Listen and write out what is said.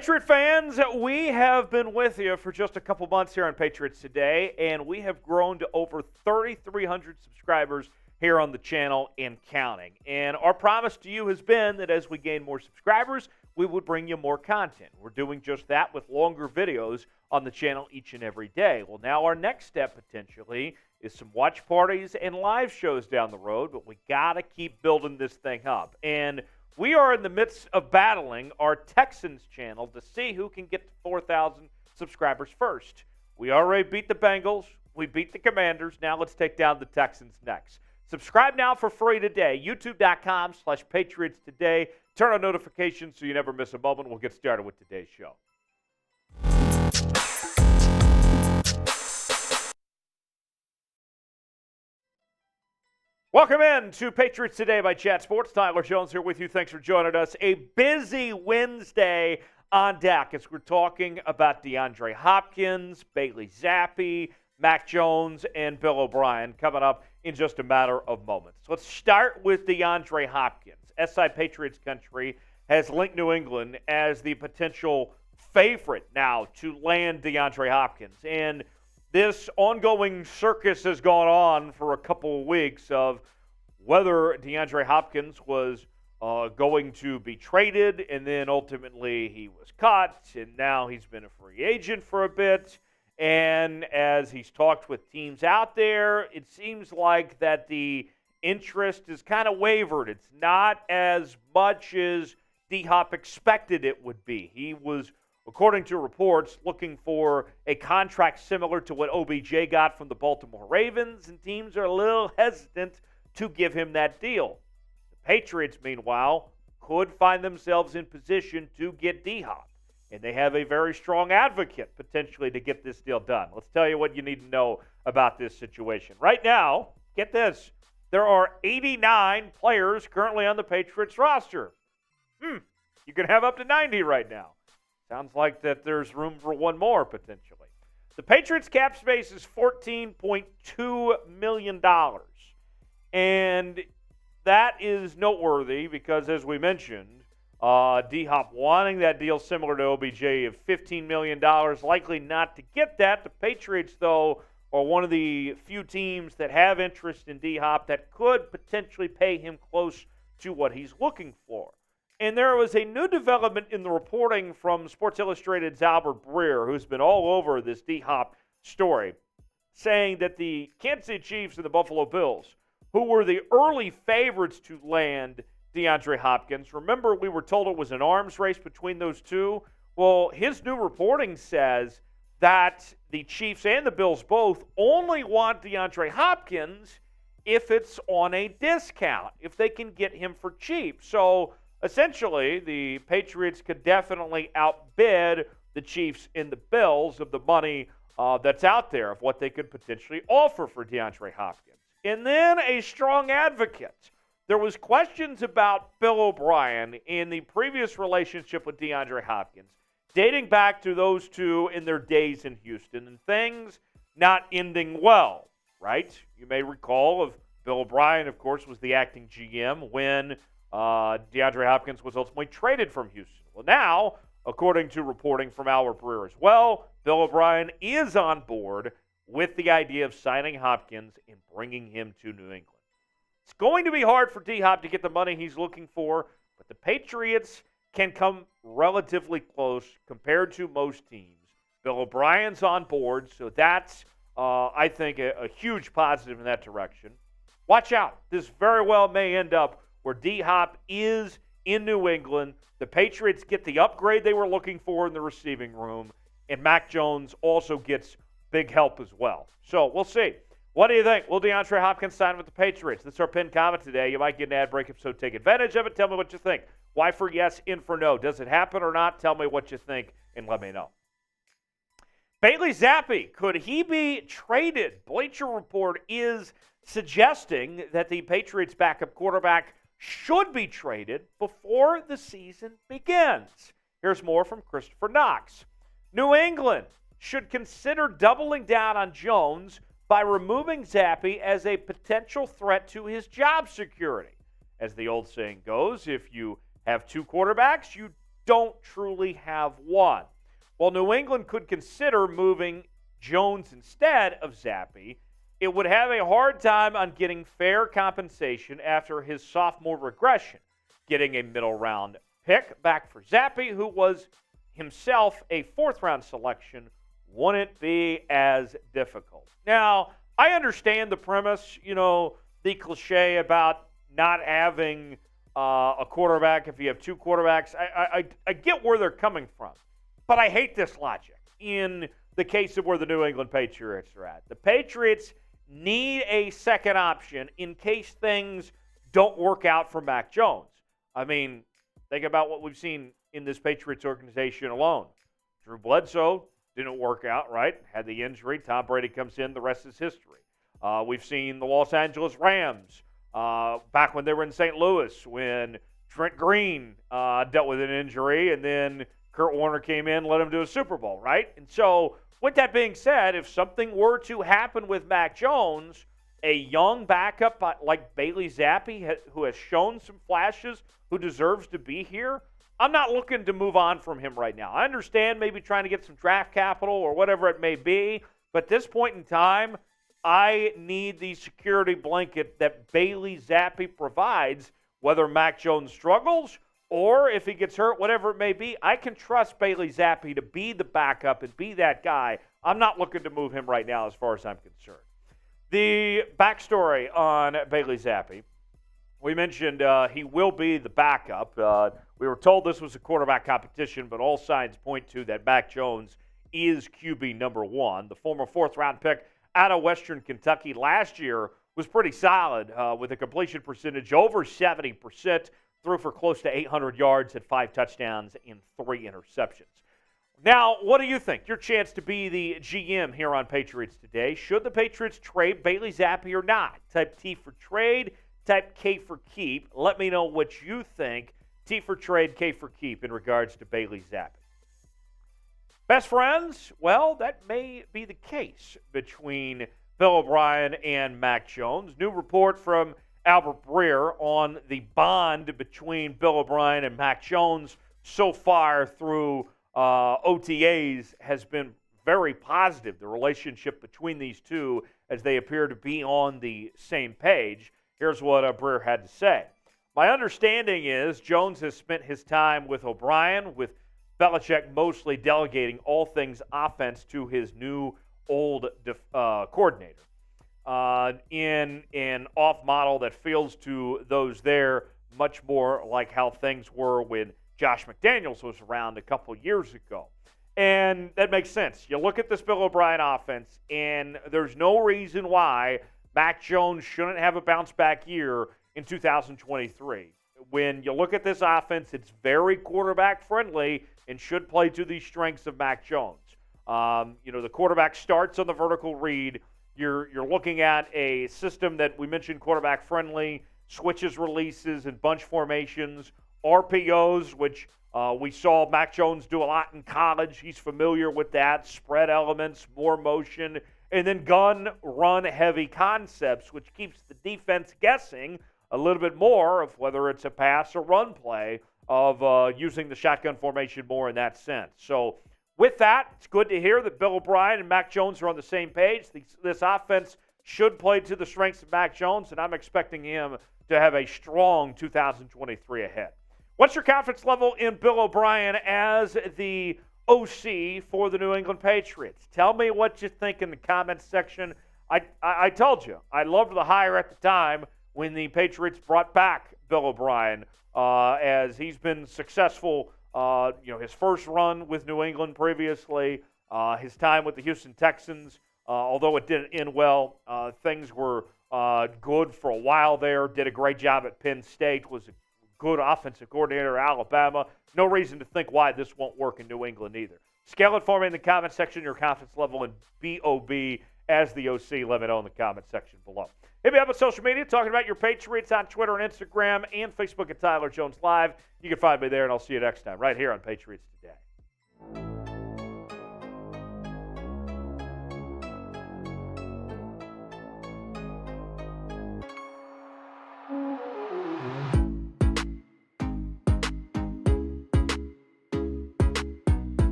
Patriot fans, we have been with you for just a couple months here on Patriots Today, and we have grown to over 3,300 subscribers here on the channel and counting. And our promise to you has been that as we gain more subscribers, we would bring you more content. We're doing just that with longer videos on the channel each and every day. Well, now our next step potentially is some watch parties and live shows down the road, but we got to keep building this thing up. And we are in the midst of battling our Texans channel to see who can get to 4,000 subscribers first. We already beat the Bengals. We beat the Commanders. Now let's take down the Texans next. Subscribe now for free today. YouTube.com/Patriots Today. Turn on notifications so you never miss a moment. We'll get started with today's show. Welcome in to Patriots Today by Chat Sports. Tyler Jones here with you. Thanks for joining us. A busy Wednesday on deck as we're talking about DeAndre Hopkins, Bailey Zappe, Mac Jones, and Bill O'Brien coming up in just a matter of moments. Let's start with DeAndre Hopkins. SI Patriots Country has linked New England as the potential favorite now to land DeAndre Hopkins. And this ongoing circus has gone on for a couple of weeks of whether DeAndre Hopkins was going to be traded, and then ultimately he was cut, and now he's been a free agent for a bit. And as he's talked with teams out there, it seems like that the interest is kind of wavered. It's not as much as D-Hop expected it would be. He was, according to reports, looking for a contract similar to what OBJ got from the Baltimore Ravens, and teams are a little hesitant to give him that deal. The Patriots, meanwhile, could find themselves in position to get D-Hop, and they have a very strong advocate potentially to get this deal done. Let's tell you what you need to know about this situation. Right now, get this, there are 89 players currently on the Patriots roster. You can have up to 90 right now. Sounds like that there's room for one more, potentially. The Patriots cap space is $14.2 million. And that is noteworthy because, as we mentioned, D-Hop wanting that deal similar to OBJ of $15 million, likely not to get that. The Patriots, though, are one of the few teams that have interest in D-Hop that could potentially pay him close to what he's looking for. And there was a new development in the reporting from Sports Illustrated's Albert Breer, who's been all over this D-Hop story, saying that the Kansas City Chiefs and the Buffalo Bills, who were the early favorites to land DeAndre Hopkins, remember we were told it was an arms race between those two? Well, his new reporting says that the Chiefs and the Bills both only want DeAndre Hopkins if it's on a discount, if they can get him for cheap. So essentially, the Patriots could definitely outbid the Chiefs and the Bills of the money that's out there of what they could potentially offer for DeAndre Hopkins. And then a strong advocate. There was questions about Bill O'Brien in the previous relationship with DeAndre Hopkins, dating back to those two in their days in Houston, and things not ending well, right? You may recall of Bill O'Brien, of course, was the acting GM when DeAndre Hopkins was ultimately traded from Houston. Well, now, according to reporting from Albert Breer as well, Bill O'Brien is on board with the idea of signing Hopkins and bringing him to New England. It's going to be hard for D-Hop to get the money he's looking for, but the Patriots can come relatively close compared to most teams. Bill O'Brien's on board, so that's, I think, a huge positive in that direction. Watch out. This very well may end up where D-Hop is in New England. The Patriots get the upgrade they were looking for in the receiving room, and Mac Jones also gets big help as well. So we'll see. What do you think? Will DeAndre Hopkins sign with the Patriots? That's our pinned comment today. You might get an ad break, if so take advantage of it. Tell me what you think. Y for yes, in for no. Does it happen or not? Tell me what you think and let me know. Bailey Zappe, could he be traded? Bleacher Report is suggesting that the Patriots' backup quarterback should be traded before the season begins. Here's more from Christopher Knox. New England should consider doubling down on Jones by removing Zappe as a potential threat to his job security. As the old saying goes, if you have two quarterbacks, you don't truly have one. While New England could consider moving Jones instead of Zappe, it would have a hard time on getting fair compensation after his sophomore regression. Getting a middle-round pick back for Zappe, who was himself a fourth-round selection, wouldn't be as difficult. Now, I understand the premise, the cliche about not having a quarterback if you have two quarterbacks. I get where they're coming from, but I hate this logic in the case of where the New England Patriots are at. The Patriots need a second option in case things don't work out for Mac Jones. I mean, think about what we've seen in this Patriots organization alone. Drew Bledsoe didn't work out, right? Had the injury. Tom Brady comes in. The rest is history. We've seen the Los Angeles Rams back when they were in St. Louis when Trent Green dealt with an injury, and then Kurt Warner came in, let him do a Super Bowl, right? And so with that being said, if something were to happen with Mac Jones, a young backup like Bailey Zappe, who has shown some flashes, who deserves to be here, I'm not looking to move on from him right now. I understand maybe trying to get some draft capital or whatever it may be, but at this point in time, I need the security blanket that Bailey Zappe provides, whether Mac Jones struggles or if he gets hurt, whatever it may be. I can trust Bailey Zappe to be the backup and be that guy. I'm not looking to move him right now as far as I'm concerned. The backstory on Bailey Zappe, we mentioned he will be the backup. We were told this was a quarterback competition, but all signs point to that Mac Jones is QB number one. The former fourth-round pick out of Western Kentucky last year was pretty solid with a completion percentage over 70%, threw for close to 800 yards, had 5 touchdowns and 3 interceptions. Now, what do you think? Your chance to be the GM here on Patriots Today. Should the Patriots trade Bailey Zappe or not? Type T for trade, type K for keep. Let me know what you think. T for trade, K for keep in regards to Bailey Zappe. Best friends? Well, that may be the case between Bill O'Brien and Mac Jones. New report from Albert Breer on the bond between Bill O'Brien and Mac Jones so far through OTAs has been very positive. The relationship between these two as they appear to be on the same page. Here's what Breer had to say. My understanding is Jones has spent his time with O'Brien, with Belichick mostly delegating all things offense to his new old coordinator. In an off model that feels to those there much more like how things were when Josh McDaniels was around a couple years ago. And that makes sense. You look at this Bill O'Brien offense, and there's no reason why Mac Jones shouldn't have a bounce-back year in 2023. When you look at this offense, it's very quarterback-friendly and should play to the strengths of Mac Jones. The quarterback starts on the vertical read. You're looking at a system that we mentioned quarterback-friendly, switches, releases, and bunch formations, RPOs, which we saw Mac Jones do a lot in college. He's familiar with that. Spread elements, more motion, and then gun, run, heavy concepts, which keeps the defense guessing a little bit more of whether it's a pass or run play of using the shotgun formation more in that sense. So with that, it's good to hear that Bill O'Brien and Mac Jones are on the same page. This offense should play to the strengths of Mac Jones, and I'm expecting him to have a strong 2023 ahead. What's your confidence level in Bill O'Brien as the OC for the New England Patriots? Tell me what you think in the comments section. I told you, I loved the hire at the time when the Patriots brought back Bill O'Brien as he's been successful. His first run with New England previously, his time with the Houston Texans, although it didn't end well, things were good for a while there. Did a great job at Penn State, was a good offensive coordinator at Alabama. No reason to think why this won't work in New England either. Scale it for me in the comment section, your confidence level in BOB as the OC. Let me know in the comment section below. Hit me up on social media, talking about your Patriots on Twitter and Instagram and Facebook at Tyler Jones Live. You can find me there, and I'll see you next time right here on Patriots Today.